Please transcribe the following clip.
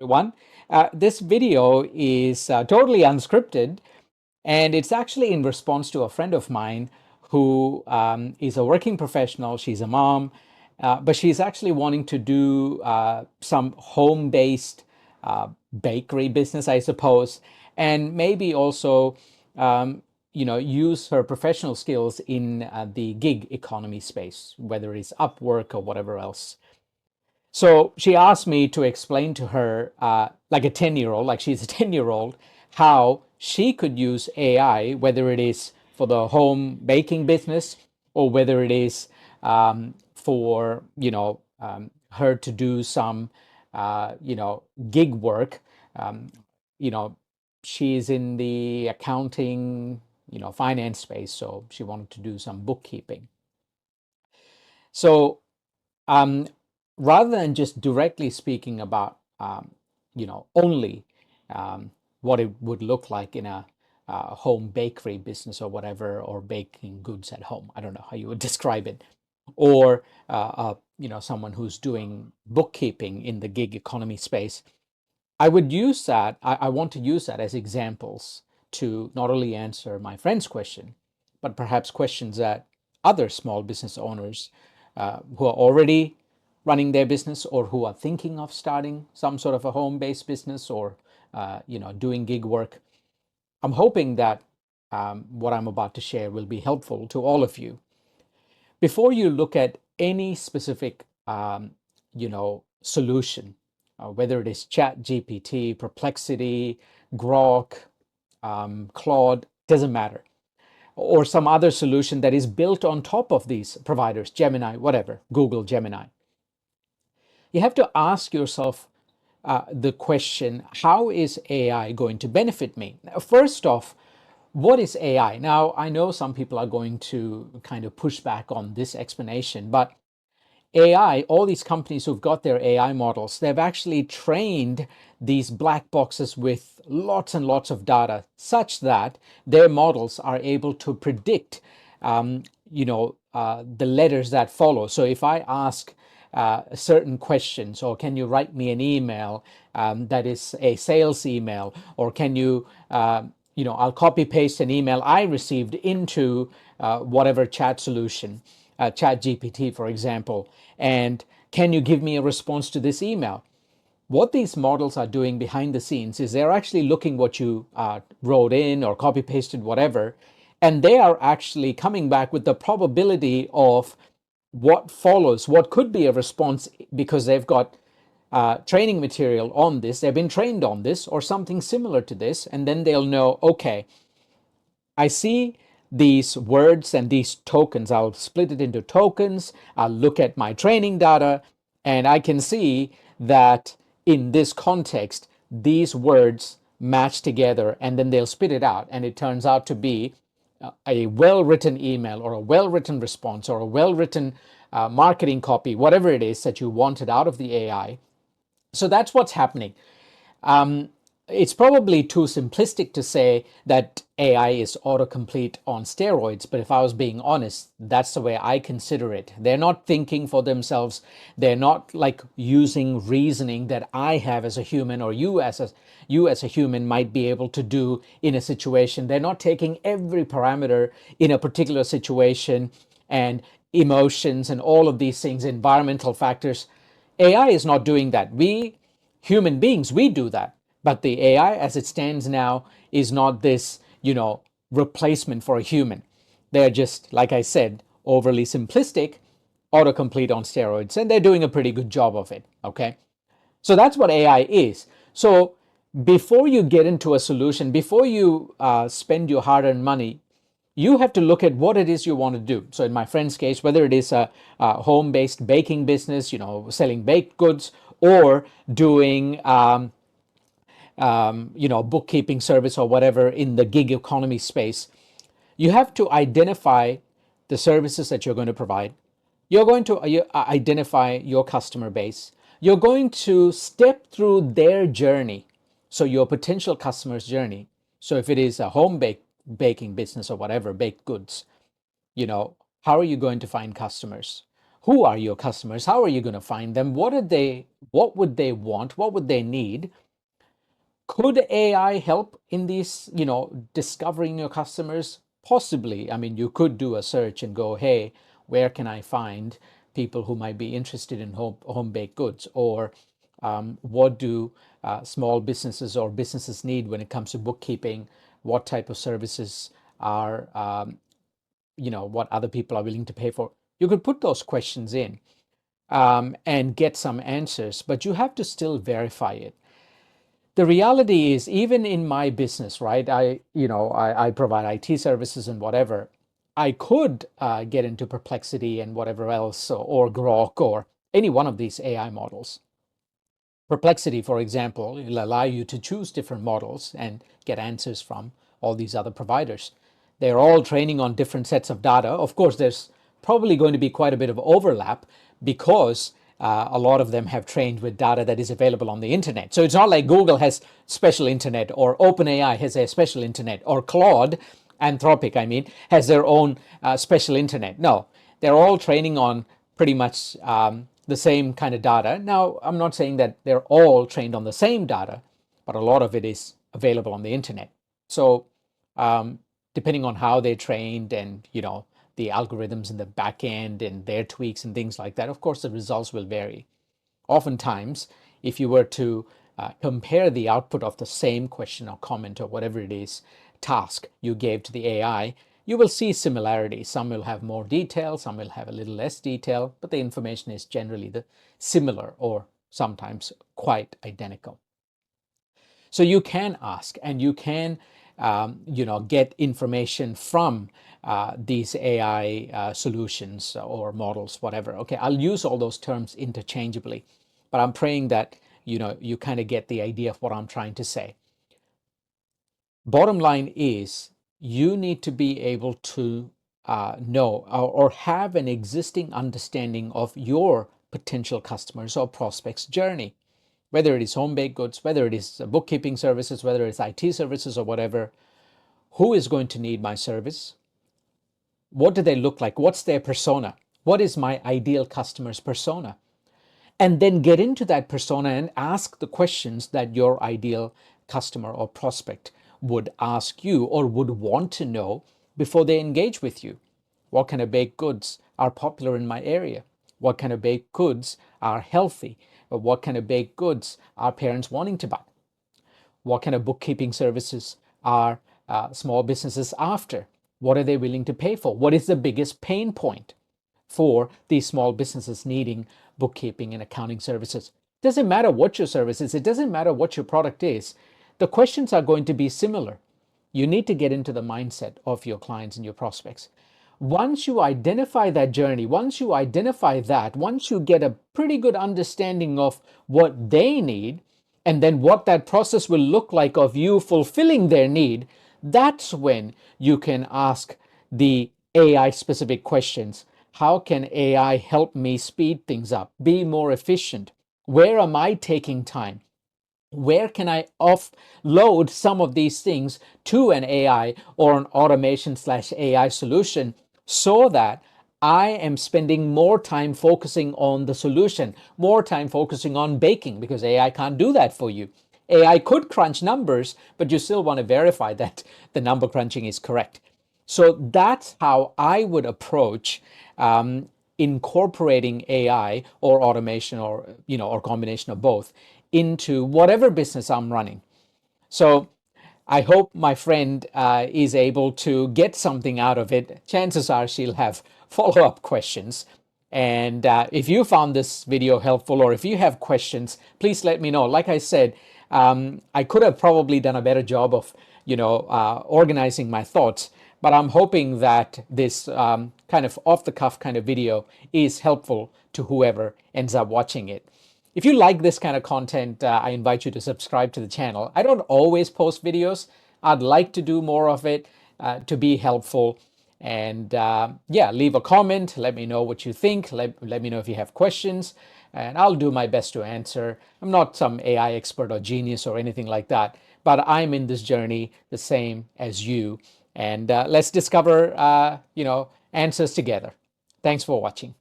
everyone. This video is totally unscripted, and it's actually in response to a friend of mine who is a working professional. She's a mom, but she's actually wanting to do some home-based bakery business, I suppose, and maybe also, use her professional skills in the gig economy space, whether it's Upwork or whatever else. So she asked me to explain to her, like a 10-year-old, like she's a 10-year-old, how she could use AI, whether it is for the home baking business or whether it is for, her to do some, gig work. Um, you know, she's in the accounting, finance space, so she wanted to do some bookkeeping. So um, rather than just directly speaking about only what it would look like in a home bakery business or whatever, or baking goods at home, I don't know how you would describe it, or someone who's doing bookkeeping in the gig economy space. I would use that. I want to use that as examples to not only answer my friend's question, but perhaps questions that other small business owners who are already running their business or who are thinking of starting some sort of a home-based business or doing gig work. I'm hoping that what I'm about to share will be helpful to all of you. Before you look at any specific solution, whether it is Chat GPT, Perplexity, Grok, Claude, doesn't matter, or some other solution that is built on top of these providers, Gemini, whatever, Google Gemini. You have to ask yourself the question, how is AI going to benefit me? Now, first off, what is AI? Now, I know some people are going to kind of push back on this explanation, but AI, all these companies who've got their AI models, they've actually trained these black boxes with lots and lots of data such that their models are able to predict, the letters that follow. So if I ask certain questions, or can you write me an email that is a sales email, or can you, I'll copy paste an email I received into whatever chat solution, Chat GPT, for example, and can you give me a response to this email? What these models are doing behind the scenes is they're actually looking what you wrote in or copy pasted, whatever, and they are actually coming back with the probability of what follows, what could be a response, because they've got training material on this, they've been trained on this or something similar to this, and then they'll know, okay, I see these words and these tokens. I'll split it into tokens. I'll look at my training data, and I can see that in this context, these words match together, and then they'll spit it out. And it turns out to be a well-written email or a well-written response or a well-written marketing copy, whatever it is that you wanted out of the AI. So that's what's happening. It's probably too simplistic to say that AI is autocomplete on steroids, but if I was being honest, that's the way I consider it. They're not thinking for themselves. They're not like using reasoning that I have as a human, or you as a human might be able to do in a situation. They're not taking every parameter in a particular situation and emotions and all of these things, environmental factors. AI is not doing that. We human beings, we do that. But the AI as it stands now is not this, replacement for a human. They're just, like I said, overly simplistic, autocomplete on steroids, and they're doing a pretty good job of it. Okay. So that's what AI is. So before you get into a solution, before you spend your hard-earned money, you have to look at what it is you want to do. So in my friend's case, whether it is a home-based baking business, selling baked goods, or doing bookkeeping service or whatever in the gig economy space, you have to identify the services that you're going to provide. You're going to identify your customer base. You're going to step through their journey, so your potential customer's journey. So if it is a home baking business or whatever, baked goods, how are you going to find customers? Who are your customers? How are you going to find them? What would they want? What would they need? Could AI help in these, discovering your customers? Possibly. I mean, you could do a search and go, hey, where can I find people who might be interested in home baked goods? Or what do small businesses or businesses need when it comes to bookkeeping? What type of services are, what other people are willing to pay for? You could put those questions in and get some answers, but you have to still verify it. The reality is, even in my business, right? I provide IT services and whatever. I could get into Perplexity and whatever else, or Grok, or any one of these AI models. Perplexity, for example, will allow you to choose different models and get answers from all these other providers. They're all training on different sets of data. Of course, there's probably going to be quite a bit of overlap because a lot of them have trained with data that is available on the internet. So it's not like Google has special internet, or OpenAI has a special internet, or Claude, Anthropic, I mean, has their own special internet. No, they're all training on pretty much the same kind of data. Now, I'm not saying that they're all trained on the same data, but a lot of it is available on the internet. So depending on how they're trained and, the algorithms in the back end and their tweaks and things like that, of course, the results will vary. Oftentimes, if you were to compare the output of the same question or comment or whatever it is, task you gave to the AI, you will see similarities. Some will have more detail, some will have a little less detail, but the information is generally similar, or sometimes quite identical. So you can ask, and you can get information from these AI solutions or models, whatever. Okay, I'll use all those terms interchangeably, but I'm praying that you kind of get the idea of what I'm trying to say. Bottom line is, you need to be able to know or have an existing understanding of your potential customers or prospects' journey, whether it is home baked goods, whether it is bookkeeping services, whether it's IT services or whatever. Who is going to need my service? What do they look like? What's their persona? What is my ideal customer's persona? And then get into that persona and ask the questions that your ideal customer or prospect would ask you or would want to know before they engage with you. What kind of baked goods are popular in my area? What kind of baked goods are healthy? Or what kind of baked goods are parents wanting to buy? What kind of bookkeeping services are small businesses after? What are they willing to pay for? What is the biggest pain point for these small businesses needing bookkeeping and accounting services? It doesn't matter what your service is. It doesn't matter what your product is. The questions are going to be similar. You need to get into the mindset of your clients and your prospects. Once you identify that journey, once you get a pretty good understanding of what they need, and then what that process will look like of you fulfilling their need, that's when you can ask the AI specific questions. How can AI help me speed things up, be more efficient? Where am I taking time? Where can I offload some of these things to an AI or an automation/AI solution so that I am spending more time focusing on the solution, more time focusing on baking, because AI can't do that for you. AI could crunch numbers, but you still want to verify that the number crunching is correct. So that's how I would approach incorporating AI or automation, or combination of both, into whatever business I'm running. So I hope my friend is able to get something out of it. Chances are she'll have follow-up questions. And if you found this video helpful, or if you have questions, please let me know. Like I said, I could have probably done a better job of, organizing my thoughts, but I'm hoping that this kind of off-the-cuff kind of video is helpful to whoever ends up watching it. If you like this kind of content, I invite you to subscribe to the channel. I don't always post videos. I'd like to do more of it to be helpful. And yeah, leave a comment. Let me know what you think. Let me know if you have questions, and I'll do my best to answer. I'm not some AI expert or genius or anything like that, but I'm in this journey the same as you. And let's discover, answers together. Thanks for watching.